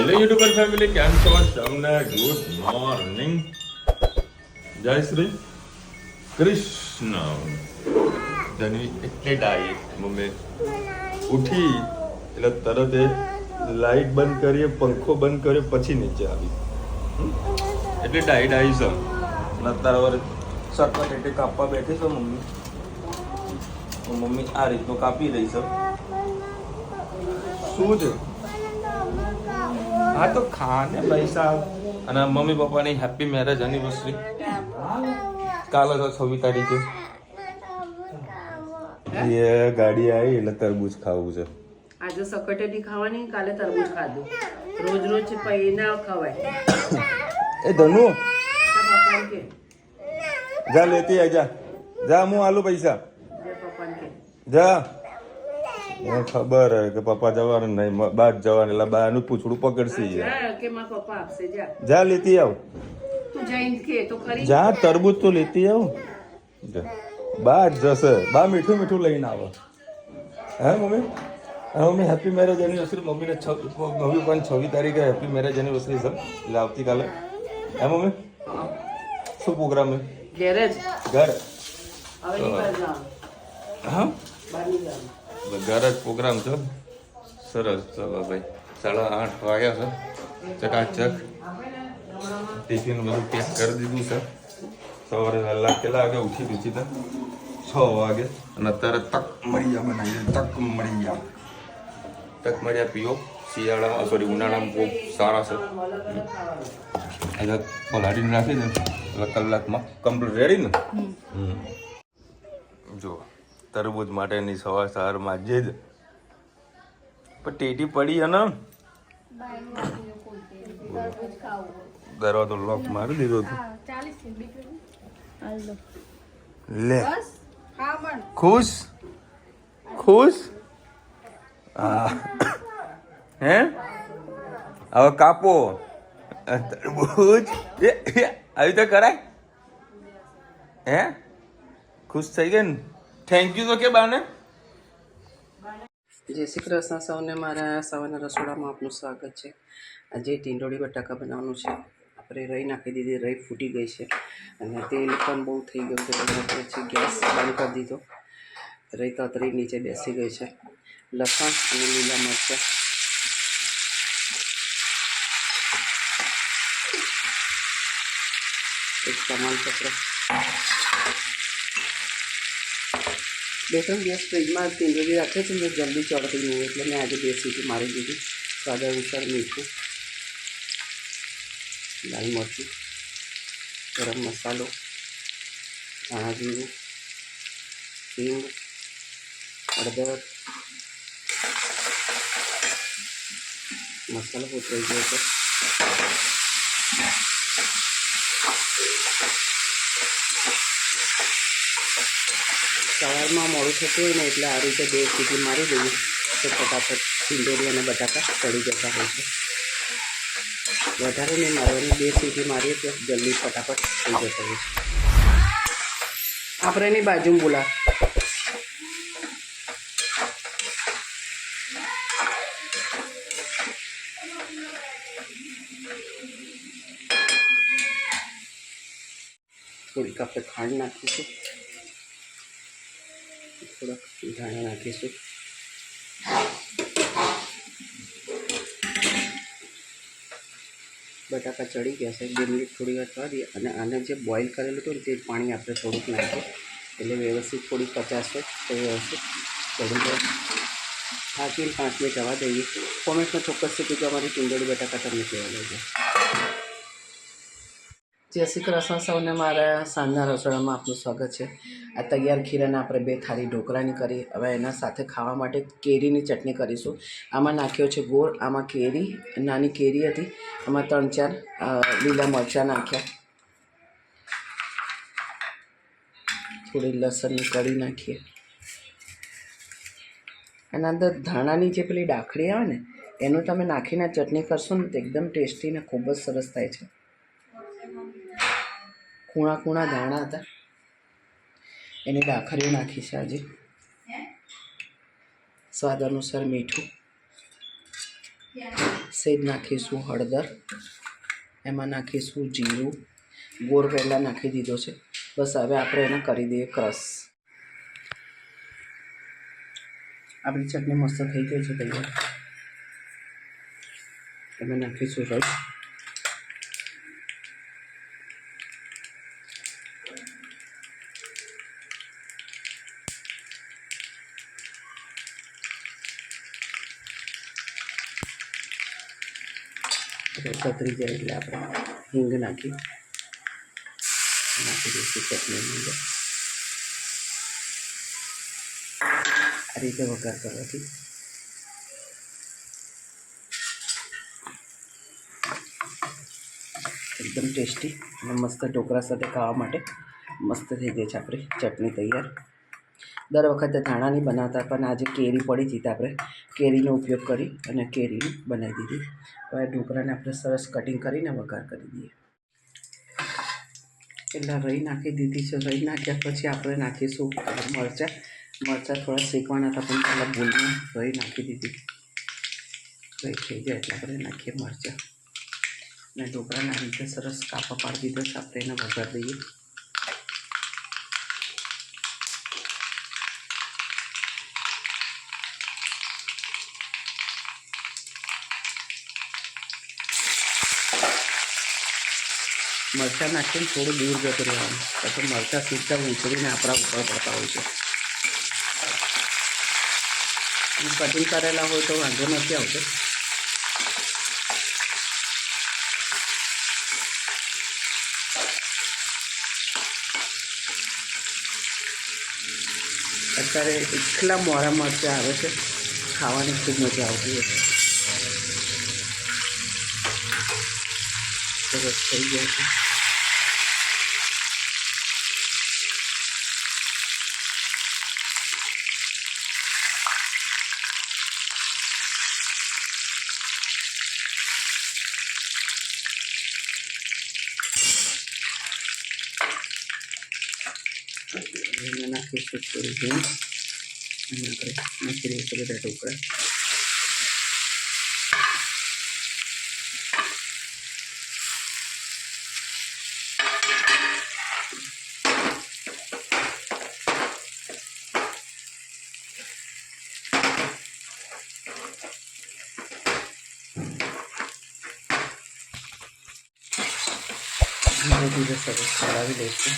Hello YouTuber family, કેમ છો? તમને ગુડ મોર્નિંગ, જય શ્રી કૃષ્ણ. ધની એટલે ડાઈ મમ્મી ઉઠી એટલે તરત એ લાઈટ બંધ કરીએ, પંખો બંધ કર્યો, પછી નીચે આવી. એટલે ડાઈ છે. અને અત્યારે સકટ એટલે કાપવા બેઠી છે મમ્મી. મમ્મી આ રીતનું કાપી રહી છે. શું છે? હા તો ખાને પૈસા. અને મમ્મી પપ્પાની હેપી મેરેજ એનિવર્સરી કાલે તો 26 તારીખે. એ ગાડી આવી એટલે તરબૂચ ખાવું છે. આજે સકટેટી ખાવાની, કાલે તરબૂચ ખાધું. રોજ રોજ પૈના ખવાય. એ ધનુ પપ્પાને કે જા લેતી આ, જા જા, હું આલુ પૈસા. પપ્પાને કે જા. મને ખબર હે કે પપ્પા જવાનું નહીં, બા જ જવાનું, એટલે બાનું પૂછડું પકડશે. કે મારા પપ્પા આપશે. જા જા લેતી આવ. તું જઈને કે તો ખરી. જા તરબૂચ તો લેતી આવ. બા જ જશે. બા મીઠું મીઠું લઈને આવે. હે mummy? Mummy happy marriage anniversary. મમ્મીને મમ્મી પણ 26 તારીખે હેપી મેરેજ એનિવર્સરી છે, એટલે આવતીકાલે. હે મમ્મી? શું પ્રોગ્રામ હે? ઘેર જ. ઘર? હવે નહીં બહાર જવાનું. હા, બહાર નહીં જવાનું. ઘર જ પ્રોગ્રામ છે. સરસ. ચલો ભાઈ, 8:30 વાગ્યા છે. ચકાચક ટિફિન બધું પેક કરી દીધું છે. સવારે વહેલા કેટલા વાગે ઉઠી દીધી હતા? 6 વાગે. અને અત્યારે તક મળ્યા બનાવીએ. તક મળ્યા પીઓ. શિયાળામાં સોરી ઉનાળામાં બહુ સારા છે. એટલે પલાળીને રાખી દે એટલે કલાકમાં કમ્પ્લીટ રેડી ને. જો તરબૂચ માટેની સવારમાં જે જ પણ ટેટી પડી અને દરવાજો લોક મારી દીધો હતો. લે ખુશ ખુશ. હા હે હવે કાપો તરબૂચ. આવી તો કરાય. હે ખુશ થઈ ગઈ ને? થેન્ક યુ તો કે બાને. જય શ્રી કૃષ્ણ સૌને. મારા સવારના રસોડામાં આપનું સ્વાગત છે. આજે ટીંડોળી બટાકા બનાવવાનું છે. આપણે રહી નાખી દીધી, રહી ફૂટી ગઈ છે અને તેલ પણ બહુ થઈ ગયું છે. પછી ગેસ બંધ કરી દીધો. રહી તતરી નીચે બેસી ગઈ છે. લસણ અને લીલા મરચાં, એક તમાલપત્ર, 2-3 દિવસ ફ્રીજમાં ટીંડોળી રાખે છે ને જલ્દી ચડતી નહીં, એટલે મેં આજે 2 સીટી મારી દીધી. સ્વાદ અનુસાર મીઠું, લાલ મરચું, ગરમ મસાલો, ધાણા જીરું, હિંગ, હળદર. મસાલો ઉતરાઈ ગયો છે. સવારમાં મોડું થતું હોય ને એટલે આ રીતે 2 સીટી મારી દઈએ તો ફટાફટ ટીંડોળી અને બટાકા ચડી જતા હોય છે. વધારે નહીં મારવાની, 2 સીટી મારીએ તો જલ્દી ફટાફટ થઈ જતા હોય છે. આપણે એની બાજુમાં બોલા. થોડીક આપણે ખાંડ નાખીશું, થોડાક ધાણા નાખીશું. બટાકા ચડી ગયા છે. 2 મિનિટ થોડી વાર થવા દઈએ અને આને જે બોઇલ કરેલું હતું ને તે પાણી આપણે થોડુંક નાખીએ એટલે વ્યવસ્થિત થોડી પચાશે તો વ્યવસ્થિત ચડી જાય. થાકીને 5 મિનિટ જવા દઈએ. કોમેન્ટમાં ચોક્કસ કીધું કે અમારી ટીંડોળી બટાકા તમને કેવા લાગે. જય શ્રી કૃષ્ણ સૌને. મારા સાંજના રસોડામાં આપનું સ્વાગત છે. આ તૈયાર ખીરાને આપણે 2 થાળી ઢોકળાની કરી. હવે એના સાથે ખાવા માટે કેરીની ચટણી કરીશું. આમાં નાખ્યો છે ગોળ, આમાં કેરી, નાની કેરી હતી, આમાં 3-4 લીલા મરચાં નાખ્યા, થોડી લસણની કળી નાખીએ. એના અંદર ધાણાની જે પેલી ડાખડી આવે ને એનું તમે નાખીને ચટણી કરશો ને તો એકદમ ટેસ્ટી ને ખૂબ જ સરસ થાય છે. કૂણા કૂણા ધાણા હતા એની ડાખરીઓ નાખી છે આજે. સ્વાદ અનુસાર મીઠું, સેજ નાખીશું હળદર, એમાં નાખીશું જીરું, ગોળ પહેલાં નાખી દીધો છે. બસ હવે આપણે એને કરી દઈએ ક્રશ. આપણી ચટણી મસ્ત થઈ ગઈ છે તૈયાર. એમાં નાખીશું રાઈ, સતરી જાય એટલે આપણે હિંગ નાખી દઈશું ચટણીની અંદર. આ રીતે વઘાર કરવાથી એકદમ ટેસ્ટી અને મસ્ત ઢોકળા સાથે ખાવા માટે મસ્ત થઈ ગઈ છે આપણી ચટણી તૈયાર. દર વખતે ધાણાની બનાવતા, પણ આજે કેરી પડી હતી તો આપણે કેરીનો ઉપયોગ કરી અને કેરીની બનાવી દીધી. હવે ઢોકળાને આપણે સરસ કટિંગ કરીને વઘાર કરી દઈએ. એટલે રઈ નાખી દીધી છે. રઈ નાખ્યા પછી આપણે નાખીશું મરચાં. મરચાં થોડા શેકવાના હતા પણ પહેલાં ભૂલમાં રઈ નાખી દીધી. રઈ થઈ જાય એટલે આપણે નાખીએ મરચાં અને ઢોકળાના રીતે સરસ કાપા પાડી દીધા છે. આપણે એને વઘાર દઈએ. મરચાં નાખીને થોડું દૂર જતું રહેવાનું, પછી મરચાં સીધા ઉછળીને આપણા ઉપર પડતા હોય છે. કટિંગ કરેલા હોય તો વાંધો નથી આવતો. અત્યારે એટલા મોડા મરચાં આવે છે, ખાવાની ખૂબ મજા આવતી હોય છે. સરસ થઈ ગયા છે. એમાં નાખીશું થોડી હિંગ અને આપણે નાખી દઈશું બધા ઢોકળા. ધીરે ધીરે સરસ ચડાવી દઈશું.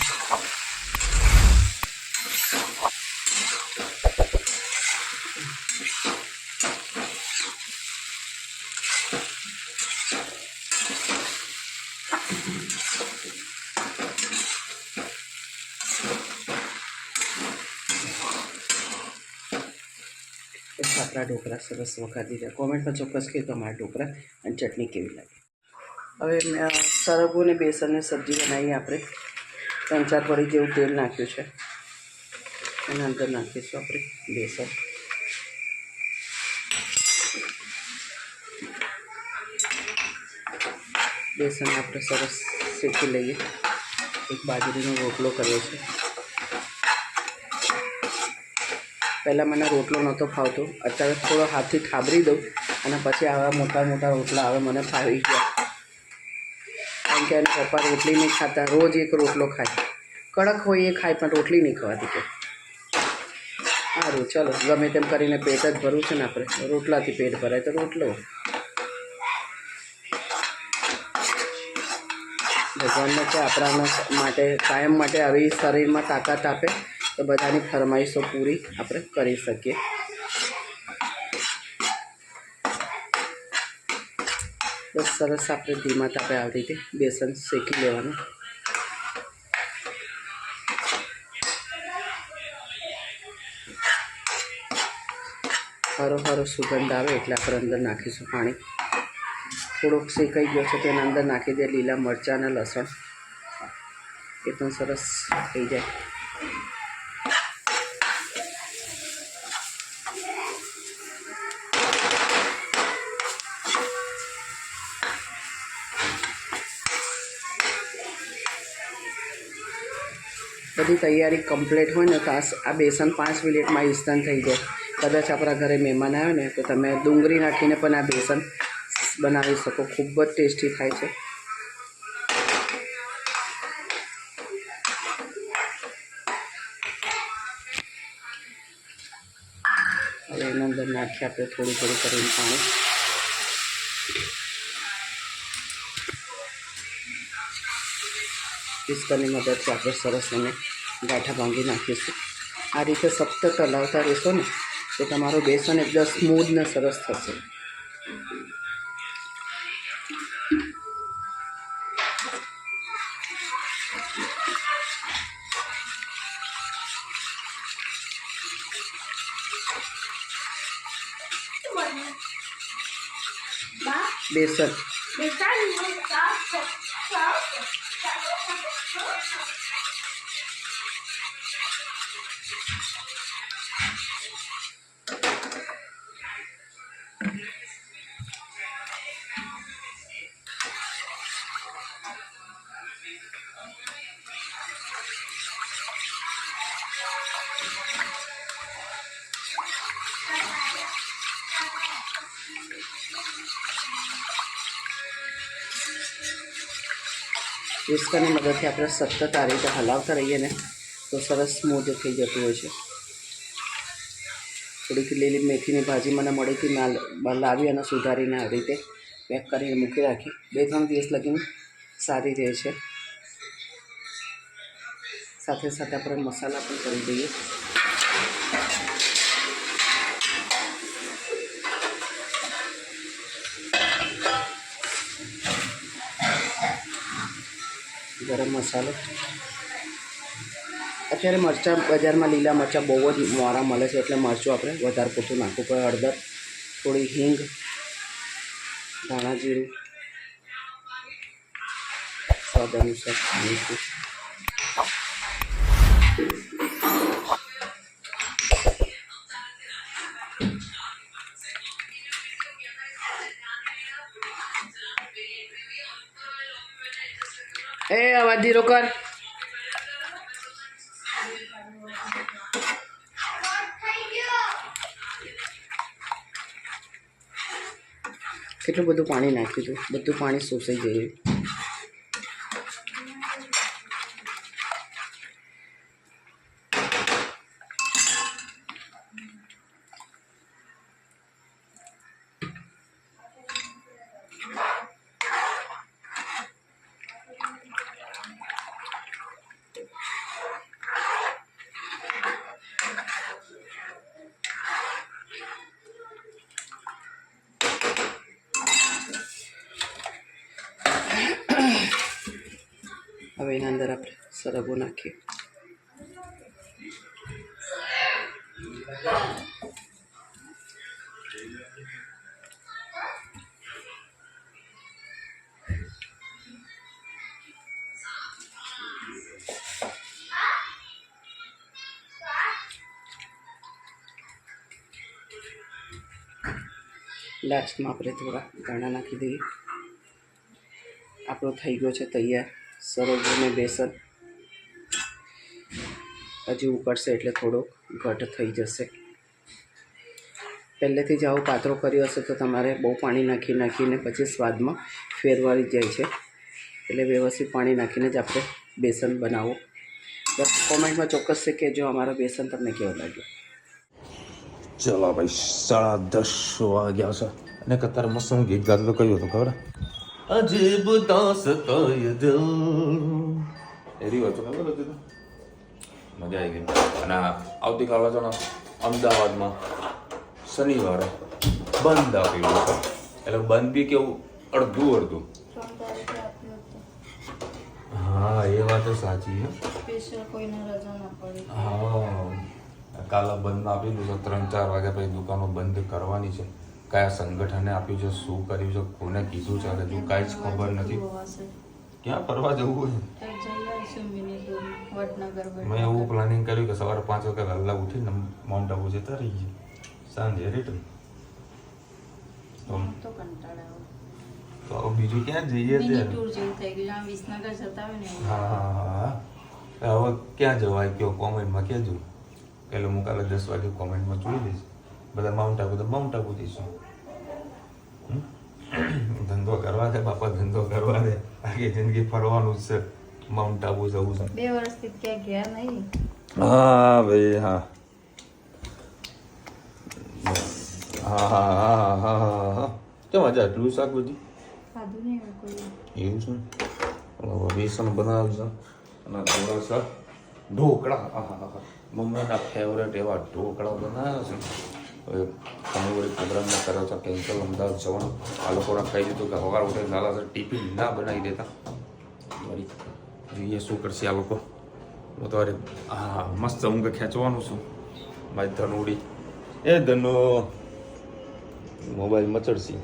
આપણા ઢોકળા સરસ વઘાર દીધા. કોમેન્ટમાં ચોક્કસ કહેજો અમારા ઢોકળા અને ચટણી કેવી લાગે. હવે મેં સરગવો અને બેસનની સબ્જી બનાવી. આપણે 3-4 પડી જેવું તેલ નાખ્યું છે. એના અંદર નાખીશું આપણે બેસન. બેસન આપણે સરસ શેકી લઈએ. એક બાજરીનો રોટલો કર્યો છે. પહેલાં મને રોટલો નહોતો ફાવતો, અત્યારે થોડો હાથથી ખાબરી દઉં અને પછી આવા મોટા મોટા રોટલા હવે મને ફાવી ગયા. કારણ કે એના પપ્પા રોટલી નહીં ખાતા, રોજ એક રોટલો ખાય. કડક હોય એ ખાય પણ રોટલી નહીં ખાવાતી કે. સારું ચલો, ગમે તેમ કરીને પેટ જ ભરવું છે ને આપણે. રોટલાથી પેટ ભરાય તો રોટલો. ભગવાનને કે આપણા માટે કાયમ માટે આવી શરીરમાં તાકાત આપે તો બધાની ફરમાઈશો પૂરી આપણે કરી શકીએ. બસ સરસ આપણે ધીમા તાપે આવી રીતે બેસન શેકી લેવાનું. હરો સુગંધ આવે એટલે આપણે અંદર નાખીશું પાણી. થોડોક શેકાઈ ગયો છે તો એના અંદર નાખી દે લીલા મરચાં અને લસણ. એ પણ સરસ થઈ જાય. બધી તૈયારી કમ્પ્લીટ હોય ને તો આ બેસન 5 મિનિટમાં ઇન્સ્ટન્ટ થઈ જાય. કદાચ આપણા ઘરે મહેમાન આવે ને તો તમે ડુંગળી નાખીને પણ આ બેસન બનાવી શકો. ખૂબ જ ટેસ્ટી થાય છે. હવે એની અંદર નાખીએ આપણે થોડું થોડું કરીને પાણી. વિસ્કરની મદદથી આપણે સરસ એને ગાંઠા ભાંગી નાખીશું. આ રીતે સતત હલાવતા રહેશો ને તો તમારું બેસન એકદમ સ્મૂધ ને સરસ થશે. બેસન વિસ્કરની મદદથી આપણે સતત આ રીતે હલાવતા રહીએ ને તો સરસ સ્મૂધ થઈ જતું હોય છે. થોડીક લીલી મેથીની ભાજી મને મળી હતી, મેં લાવી અને સુધારીને આવી રીતે પેક કરીને મૂકી રાખી. 2-3 દિવસ લગીને સારી રહે છે. સાથે સાથે આપણે મસાલા પણ કરી દઈએ. ગરમ મસાલો. અત્યારે મરચાં બજારમાં લીલા મરચાં બહુ જ મોડા મળે છે એટલે મરચું આપણે વધારે પૂરતું નાખવું પડે. હળદર, થોડી હિંગ, ધાણા જીરું, સ્વાદ અનુસાર મીઠું. એ અવાજ ધીરો કર. કેટલું બધું પાણી નાખ્યું હતું, બધું પાણી શોષાઈ ગયું. હવે એના અંદર આપણે સરગવો નાખીએ. લાસ્ટમાં આપણે થોડા ધાણા નાખી દઈએ. આપણો થઈ ગયો છે તૈયાર સરગવો ને બેસન. હજી ઉકળશે એટલે થોડો ઘટ થઈ જશે. પહેલેથી જ આવો પાતળો કર્યો હશે તો તમારે બહુ પાણી નાખીને પછી સ્વાદમાં ફેરવાઈ જાય છે. એટલે વ્યવસ્થિત પાણી નાખીને જ આપણે બેસન બનાવો. બસ કોમેન્ટમાં ચોક્કસ છે કે જો અમારો બેસન તમને કેવો લાગ્યો. ચલો ભાઈ 10:30 વાગ્યા છે અને કતાર મસ્ત હું ગીત ગાતો તો કયું હતું ખબર? અજીબ દાસ્તાન દિલ એરી વાત ખબર હતી. મજા આવી ગઈ. અને આવતીકાલે છે ને અમદાવાદમાં શનિવારે બંધ આપેલું છે. એટલે બંધ બી કેવું અડધું. હા એ વાત સાચી છે. હા કાલે બંધ આપેલું છે. 3-4 વાગ્યા પછી દુકાનો બંધ કરવાની છે. કયા સંગઠને આપ્યું છે, શું કર્યું છે, કોને કીધું છે, હજુ કાંઈ જ ખબર નથી. ક્યાં ફરવા જવું હોય? મેં એવું પ્લાનિંગ કર્યું કે સવારે 5 વાગે વહેલા ઉઠીને માઉન્ટ આબુ જતા રહીએ, સાંજે રિટર્ન. તો હવે બીજું ક્યાં જઈએ? હા હવે ક્યાં જવાય કયો કોમેન્ટમાં કહેજો. એટલે હું કાલે 10 વાગે કોમેન્ટમાં જોઈ લઈશ. બધા માઉન્ટ આબુ દઈશું. ધંધો કરવા દે બાપા, ધંધો કરવા દે. આખી જિંદગી ફરવાનું જ છે. માઉન્ટ આબુ જવું છે. 2 વર્ષથી ક્યાં ગયા નહીં. હા ભાઈ હા. હા. કેમ આજે આટલું શાક બધી? ખાધું નહીં હવે કોઈ. એવું છે. બેસન બનાવજો અને થોડા સા ઢોકળા. મમ્મીના ફેવરેટ એવા ઢોકળા બનાવ્યા છે. હવે તમે વળી પ્રોગ્રામમાં કર્યો છો કેન્સલ અમદાવાદ જવાનું. આ લોકોને કહી દીધું કે સવાર ઉઠે લાલા સર ટિફિન ના બનાવી દેતા. વળી જોઈએ શું કરશે આ લોકો. હું તો અરે હા મસ્ત ઊંઘ ખેંચવાનું છું. મારી ધનુડી એ ધનુ મોબાઈલ મચડશી.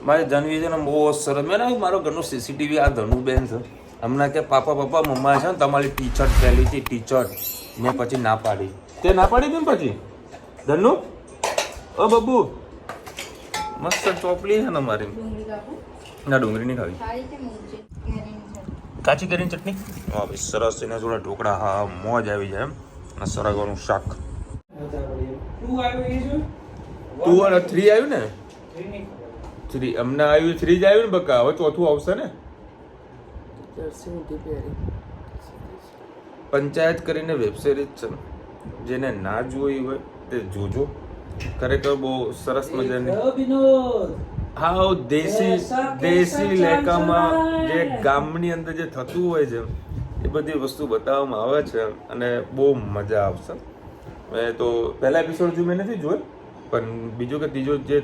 મારી ધનવી છે ને બહુ સરસ. મેં ના મારો ઘરનું સીસીટીવી આ ધનુબેન છે. હમણાં કે પાપા મમ્મા છે ને તમારી ટી-શર્ટ પહેલી હતી ટી-શર્ટ. મેં પછી ના પાડી. તે ના પાડી હતી ને પછી ધનુ ઓ બબ્બુ મસ્ત ચોપલી છે ને મારી. ડુંગળી કાપું. ના ડુંગળી નહીં ખાવી. ખાઈ છે મૂકી કેરીની ચટણી. કાચી કરીને ચટણી. હા ભાઈ સરસ. એના જોડે ઢોકળા હા મોજ આવી જાય એમ. અને સરગવાનું શાક. 2 અને 3 આવ્યું ને 3 અમને આવ્યું 3 જ આવ્યું ને બકા. હવે ચોથું આવશે ને. પંચાયત કરીને વેબ સિરીઝ છે. જેને ના જોઈ હોય તે જોજો. ખરેખર બહુ સરસ મજાની. હા દેશી લેકામાં જે ગામની અંદર જે થતું હોય છે એ બધી વસ્તુ બતાવવામાં આવે છે અને બહુ મજા આવશે. મેં તો પહેલા એપિસોડ જો મેં નથી જોયો, પણ બીજો કે ત્રીજો જે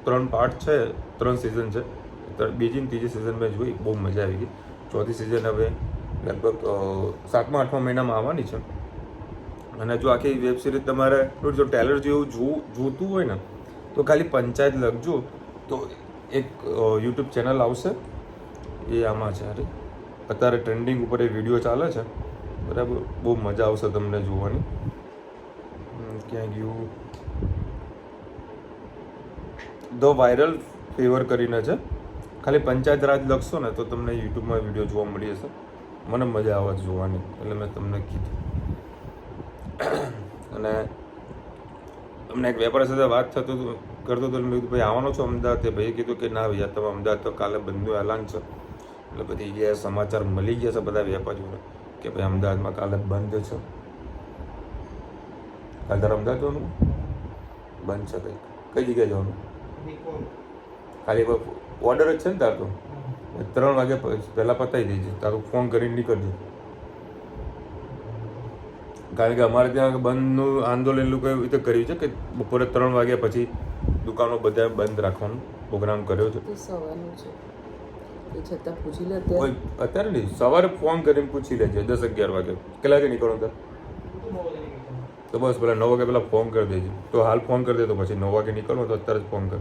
3 પાર્ટ છે, 3 સિઝન છે, બીજી ને ત્રીજી સિઝન મેં જોઈ, બહુ મજા આવી ગઈ. ચોથી સિઝન હવે લગભગ 7મા-8મા મહિનામાં આવવાની છે. અને જો આખી વેબ સિરીઝ તમારે જો ટેલર જેવું જોતું હોય ને તો ખાલી પંચાયત લખજો તો એક યુટ્યુબ ચેનલ આવશે. એ આમાં છે. અરે અત્યારે ટ્રેન્ડિંગ ઉપર એ વિડીયો ચાલે છે. બરાબર, બહુ મજા આવશે તમને જોવાની. ક્યાં ગયું? ધ વાયરલ ફેવર કરીને છે. ખાલી પંચાયત રાજ લખશો ને તો તમને યુટ્યુબમાં વિડીયો જોવા મળી જશે. મને મજા આવે જોવાની, એટલે મેં તમને કીધું. અને અમને એક વેપારી સાથે વાત કરતો હતો. મેં કીધું ભાઈ આવવાનો છો અમદાવાદ? તે ભાઈએ કીધું કે ના ભૈયા તમે અમદાવાદ તો કાલે બંધનું એલાન છે. એટલે બધી ગયા સમાચાર મળી ગયા છે બધા વેપારીઓને કે ભાઈ અમદાવાદમાં કાલે બંધ છે. કાલે તારે અમદાવાદ જવાનું બંધ છે. કઈ જગ્યાએ જવાનું? ખાલી ઓર્ડર જ છે ને તાર તો 3 વાગે પહેલાં પતાવી દેજે. તારું ફોન કરીને નીકળજે. કારણ કે અમારે ત્યાં બંધનું આંદોલન લોકોએ એ તો કર્યું છે કે બપોરે 3 વાગ્યા પછી દુકાનો બધા બંધ રાખવાનો પ્રોગ્રામ કર્યો છે. અત્યારે નહીં, સવારે ફોન કરીને પૂછી લેજે 10-11 વાગે કેટલા વાગે નીકળો તો બસ પેલા 9 વાગે પહેલાં ફોન કરી દેજે. તો હાલ ફોન કરી દે તો પછી 9 વાગે નીકળો તો અત્યારે જ ફોન કર.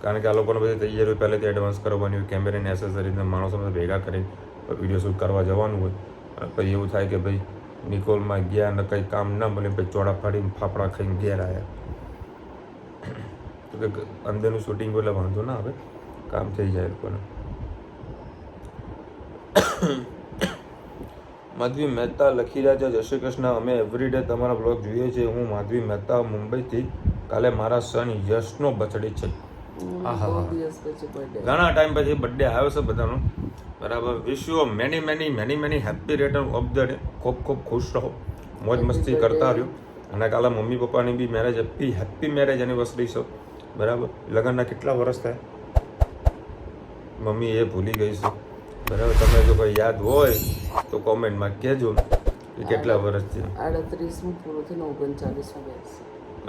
કારણ કે આ લોકોને બધી તૈયારી પહેલેથી એડવાન્સ કરવાની હોય. કેમેરાની એસેસરીને માણસો ભેગા કરી વિડીયો શૂટ કરવા જવાનું હોય. પછી એવું થાય કે ભાઈ નિકોલમાં ગયા ને કંઈ કામ ના બને, પછી ચોડા ફાડીને ફાફડા ખાઈને ઘેર આવ્યા. તો કે અંદરનું શૂટિંગ એટલે વાંધો ના આવે, કામ થઈ જાય લોકોને. માધવી મહેતા લખી રહ્યા છે, જય શ્રી કૃષ્ણ. અમે એવરીડે તમારા બ્લોગ જોઈએ છીએ. હું માધવી મહેતા મુંબઈથી. કાલે મારા સન યશનો બર્થડે છે. ઘણા ટાઈમ પછી બર્થડે આવ્યો છે બધાનો. બરાબર. Wish you many happy return of the day. ખૂબ ખુશ રહો, મોજ મસ્તી કરતા રહ્યો. અને કાલે મમ્મી પપ્પાની બી મેરેજ, હેપી મેરેજ એનિવર્સરી છે. બરાબર. લગ્નના કેટલા વર્ષ થાય મમ્મી એ ભૂલી ગઈ છે. બરાબર. તમે જો કોઈ યાદ હોય તો કોમેન્ટમાં કહેજો કે કેટલા વર્ષ છે. 38 પૂરું થઈને 39.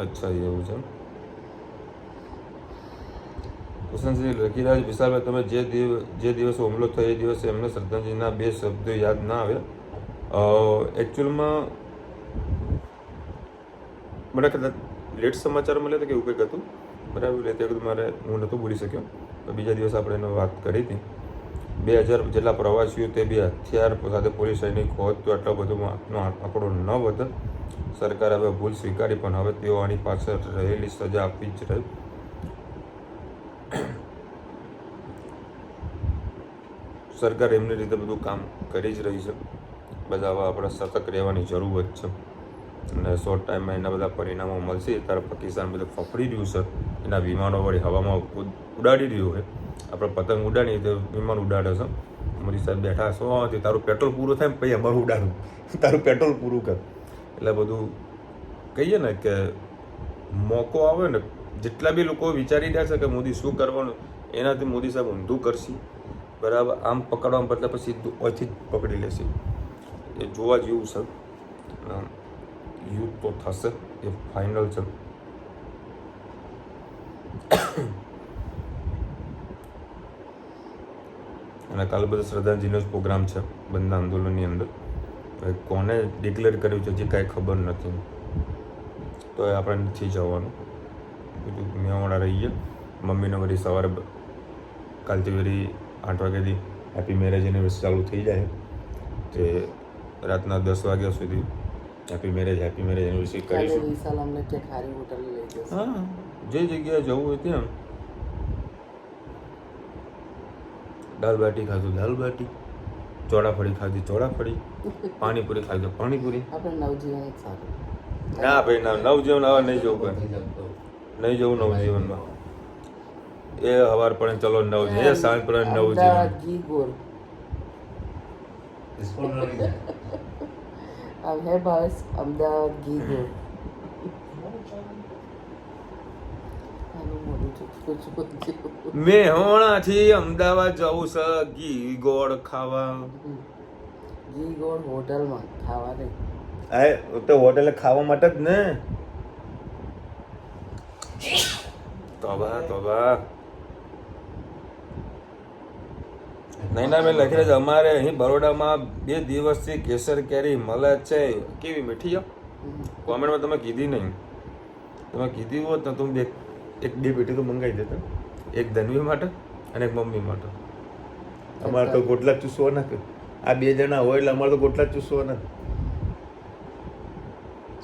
અચ્છા એવું છે. કુશનસિંહ લખી રહ્યા છે, વિશાલભાઈ તમે જે દિવસે હુમલો થયો એ દિવસે એમને શ્રદ્ધાંજલિના 2 શબ્દો યાદ ના આવ્યા. એકચ્યુઅલમાં મને કદાચ લેટ સમાચાર મળ્યા હતા કે એવું કંઈક હતું. બરાબર. એટલે તે મારે હું નહોતો બોલી શક્યો. તો બીજા દિવસે આપણે એને વાત કરી હતી. 2000 જેટલા પ્રવાસીઓ તે બી હથિયાર સાથે પોલીસ સૈનિક હોત તો આટલો બધો આંકડો ન વધે. સરકારે હવે ભૂલ સ્વીકારી, પણ હવે તેઓ આની પાછળ રહેલી સજા આપવી જ રહી. સરકાર એમની રીતે બધું કામ કરી જ રહી છે. બધા હવે આપણે સતર્ક રહેવાની જરૂરત છે. અને શોર્ટ ટાઈમમાં એના બધા પરિણામો મળશે. ત્યારે પાકિસ્તાન બધું ફફડી રહ્યું છે, એના વિમાનો વળી હવામાં ઉડાડી રહ્યું છે. આપણે પતંગ ઉડાડીએ તો વિમાન ઉડાડે છે. મોદી સાહેબ બેઠા છો તે તારું પેટ્રોલ પૂરું થાય ને પછી અમારું ઉડાડું, તારું પેટ્રોલ પૂરું કર. એટલે બધું કહીએ ને કે મોકો આવે ને, જેટલા બી લોકો વિચારી રહ્યા છે કે મોદી શું કરવાનું, એનાથી મોદી સાહેબ ઊંધું કરશે. બરાબર, આમ પકડવા બદલે પછી સીધું ઓયથી જ પકડી લેશે. એ જોવા જેવું છે. યુદ્ધ તો થશે, એ ફાઇનલ છે. અને કાલે બધો શ્રદ્ધાંજલિનો જ પ્રોગ્રામ છે બંધ આંદોલનની અંદર. કોને ડિક્લેર કર્યું છે જે કાંઈ ખબર નથી, તો એ આપણે નથી જવાનું. બીજું મેવાડા રહીએ. મમ્મીને વળી સવારે કાલથી વળી 8 વાગ્યાથી હેપી મેરેજ એનિવર્સરી ચાલુ થઈ જાય. તે રાતના 10 વાગ્યા સુધી હેપી મેરેજ એનિવર્સરી કરીશું. વિશાલ અમને ક્યાંક સારી હોટલ લઈ જશે. હા, જે જગ્યાએ જવું હોય ત્યાં. દાલ બાટી ખાધું દાલ બાટી, ચોળાફળી ખાધી ચોળાફળી, પાણીપુરી ખાધી પાણીપુરી. આપણે નવજીવન જ સારું. ના ભાઈ ના, નવજીવન હવે નહીં જવું કોઈ, નહીં જવું નવજીવનમાં. એ સવાર પડે ચલો નવજીવન, એ સાંજ પડે નવજીવન. ઘી ગોળ अब है बस अहमदाबाद घी गोળ. મેહોણાથી અમદાવાદ જવું છે ઘી ગોળ ખાવા. ઘી ગોળ હોટલમાં ખાવા નહીં. હા, તો હોટેલે ખાવા માટે જ ને. તોબા તોબા. નહીં ના, મેં લખી છે અમારે અહીં બરોડામાં 2 દિવસથી કેસર કેરી મળે છે. કેવી મીઠી? કોમેન્ટમાં તમે કીધી નહીં. તમે કીધી હોત ને તો હું 1-2 પેટી તો મંગાવી દેતા. એક ધનવી માટે અને એક મમ્મી માટે. અમારે તો ગોટલા ચૂસવા ના. આ 2 જણા હોય એટલે અમારે તો ગોટલા ચૂસવા ના.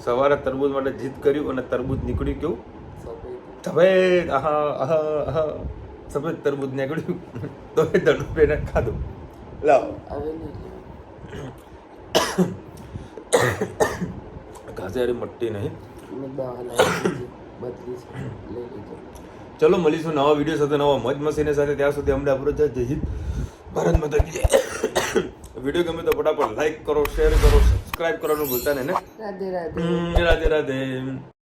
સવારે તરબૂચ માટે જીદ કર્યું અને તરબૂચ નીકળ્યું કેવું સફેદ. સફેદ તરબૂચ નીકળ્યું તો એ ધનુભાઈને ખાધું. લાવ હવે ઘાસેરી મટ્ટી નહીં. મેં દવા લાવી બદલી છે, લઈ લીધો. ચલો મળીશું નવા વિડીયો સાથે, નવા મોજ મસ્તીની સાથે. ત્યાં સુધી અમદાવાદ જય હિન્દ, ભારત માતા કી જય. વિડીયો ગમે તો ફટાફટ લાઈક કરો, શેર કરો, સબસ્ક્રાઇબ કરવાનું ભૂલતા નહીં ને. રાધે રાધે. રાધે રાધે.